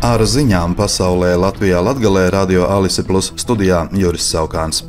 Ar ziņām pasaulē Latvijā Latgalē Radio Alise Plus studijā Juris Saukāns.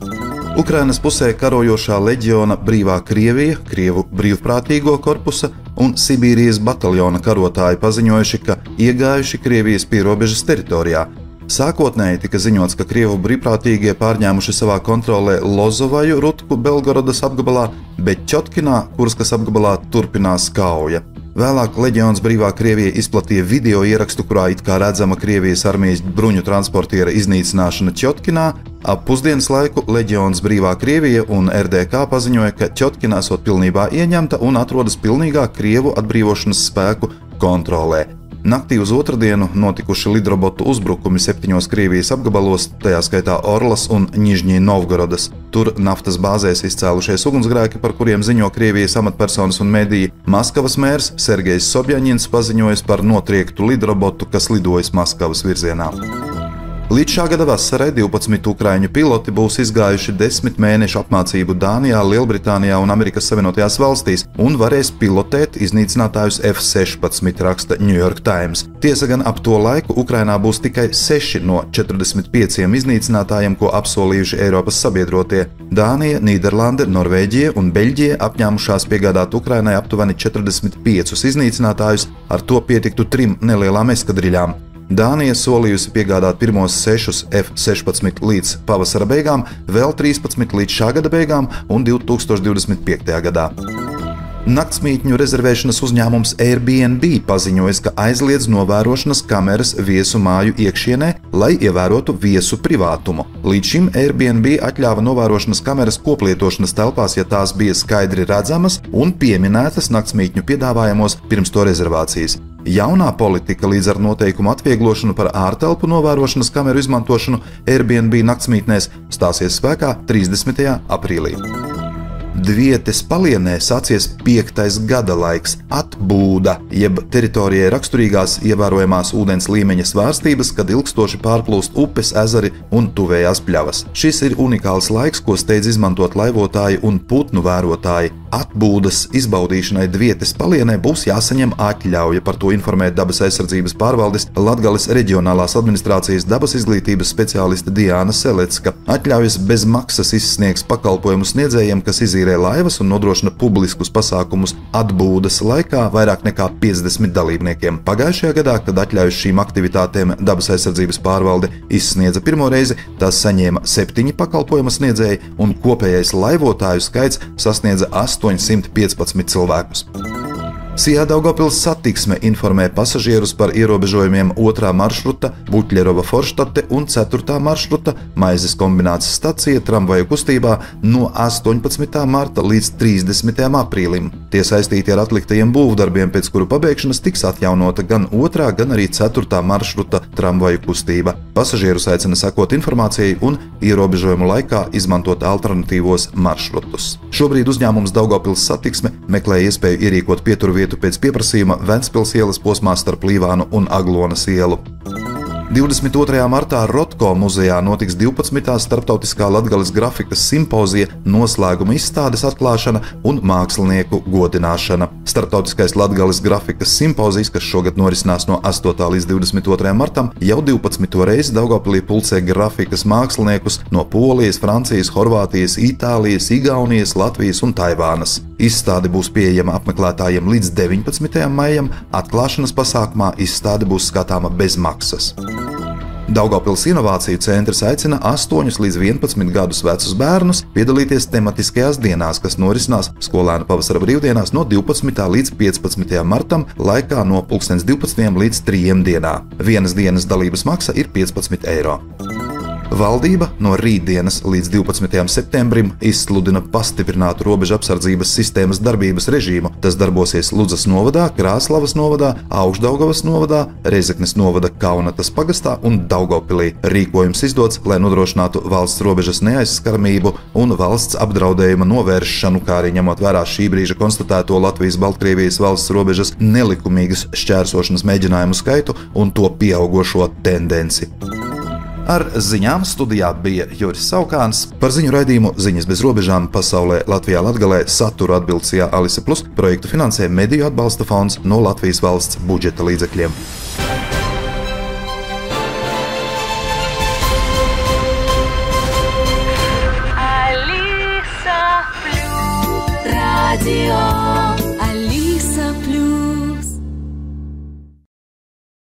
Ukrainas pusē karojošā leģiona Brīvā Krievija, Krievu brīvprātīgo korpusa un Sibīrijas bataljona karotāji paziņojuši, ka iegājuši Krievijas pierobežas teritorijā. Sākotnēji tika ziņots, ka Krievu brīvprātīgie pārņēmuši savā kontrolē Lozovaju Rutku Belgorodas apgabalā, bet Čotkinā, Kurskas apgabalā, turpinās kauja. Vēlāk leģions Brīvā Krievija izplatīja video ierakstu, kurā it kā redzama Krievijas armijas bruņu transportiera iznīcināšana Čotkinā. Ap pusdienas laiku leģions Brīvā Krievija un RDK paziņoja, ka Čotkina esot pilnībā ieņemta un atrodas pilnīgā Krievu atbrīvošanas spēku kontrolē. Naktī uz otrdienu notikuši lidrobotu uzbrukumi 7 Krievijas apgabalos, tajā skaitā Orlas un Nižņī Novgorodas. Tur naftas bāzēs izcēlušies ugunsgrēki, par kuriem ziņo Krievijas amatpersonas un mediji. Maskavas mērs Sergejs Sobjaņins paziņojis par notriektu lidrobotu, kas lidojas Maskavas virzienā. Līdz šā gada vasarai 12 ukraiņu piloti būs izgājuši 10 mēnešu apmācību Dānijā, Lielbritānijā un Amerikas Savienotajās valstīs un varēs pilotēt iznīcinātājus F-16, raksta New York Times. Tiesa gan ap to laiku Ukrainā būs tikai 6 no 45 iznīcinātājiem, ko apsolījuši Eiropas sabiedrotie. Dānija, Nīderlande, Norvēģija un Beļģija apņēmušās piegādāt Ukrainai aptuveni 45 iznīcinātājus, ar to pietiktu 3 nelielām eskadriļām. Dānija solījusi piegādāt pirmos 6 F-16 līdz pavasara beigām, vēl 13 līdz šā gada beigām un 2025. gadā. Naktsmītņu rezervēšanas uzņēmums Airbnb paziņoja, ka aizliedz novērošanas kameras viesu māju iekšienē, lai ievērotu viesu privātumu. Līdz šim Airbnb atļāva novērošanas kameras koplietošanas telpās, ja tās bija skaidri redzamas un pieminētas naktsmītņu piedāvājumos pirms to rezervācijas. Jaunā politika līdz ar noteikumu atvieglošanu par ārtelpu novērošanas kameru izmantošanu Airbnb naktsmītnēs stāsies spēkā 30. aprīlī. Dvietes palienē sācies 5. gada laiks – atbūda, jeb teritorijai raksturīgās ievērojamās ūdens līmeņa svārstības, kad ilgstoši pārplūst upes, ezeri un tuvējās pļavas. Šis ir unikāls laiks, ko steidz izmantot laivotāji un putnu vērotāji. Atbūdas izbaudīšanai Dvietes palienē būs jāsaņem atļauja, par to informē Dabas aizsardzības pārvaldes Latgales reģionālās administrācijas dabas izglītības speciāliste Diāna Selecka. Atļaujas bez maksas izsniegs pakalpojumu sniedzējiem, kas izīrē laivas un nodrošina publiskus pasākumus atbūdas laikā vairāk nekā 50 dalībniekiem. Pagājušajā gadā, kad atļaujas šīm aktivitātēm Dabas aizsardzības pārvalde izsniedza pirmo reizi, tās saņēma 7 pakalpojuma sniedzēji un kopējais laivotāju skaits sasniedza 815 cilvēkus. Sijā Daugavpils satiksme informē pasažierus par ierobežojumiem 2. maršruta Buļļerova Forštate un 4. maršruta Maizes kombinācijas stacija tramvaju kustībā no 18. marta līdz 30. aprīlim. Tie saistīti ar atliktajiem būvdarbiem, pēc kuru pabeigšanas tiks atjaunota gan 2. gan arī 4. maršruta tramvaju kustība. Pasažierus aicina sekot informācijai un ierobežojumu laikā izmantot alternatīvos maršrutus. Šobrīd uzņēmums Daugavpils satiksme meklē iespēju ierīkot pieturvietu pēc pieprasījuma Ventspils ielas posmā starp Līvānu un Aglonas ielu. 22. martā Rotko muzejā notiks 12. starptautiskā Latgales grafikas simpozija noslēguma izstādes atklāšana un mākslinieku godināšana. Starptautiskais Latgales grafikas simpozijas, kas šogad norisinās no 8. līdz 22. martam, jau 12. reizi Daugavpilī pulcē grafikas māksliniekus no Polijas, Francijas, Horvātijas, Itālijas, Igaunijas, Latvijas un Taivānas. Izstāde būs pieejama apmeklētājiem līdz 19. maijam, atklāšanas pasākumā izstāde būs skatāma bez maksas. Daugavpils inovāciju centrs aicina 8 līdz 11 gadus vecus bērnus piedalīties tematiskajās dienās, kas norisinās skolēnu pavasara brīvdienās no 12. līdz 15. martam, laikā no 12. līdz 3 dienā. Vienas dienas dalības maksa ir 15 eiro. Valdība no rītdienas līdz 12. septembrim izsludina pastiprinātu robežu apsardzības sistēmas darbības režīmu. Tas darbosies Ludzas novadā, Krāslavas novadā, Augšdaugavas novadā, Rezeknes novada Kaunatas pagastā un Daugavpilī. Rīkojums izdots, lai nodrošinātu valsts robežas neaizskaramību un valsts apdraudējuma novēršanu, kā arī ņemot vērā šī brīža konstatēto Latvijas-Baltkrievijas valsts robežas nelikumīgas šķērsošanas mēģinājumu skaitu un to pieaugošo tendenci. Ar ziņām studijā bija Juris Saukāns. Par ziņu raidījumu Ziņas bez robežām pasaulē Latvijā Latgalē saturu atbilstajā Alise Plus projektu finansē Mediju atbalsta fonds no Latvijas valsts budžeta līdzekļiem. Radio.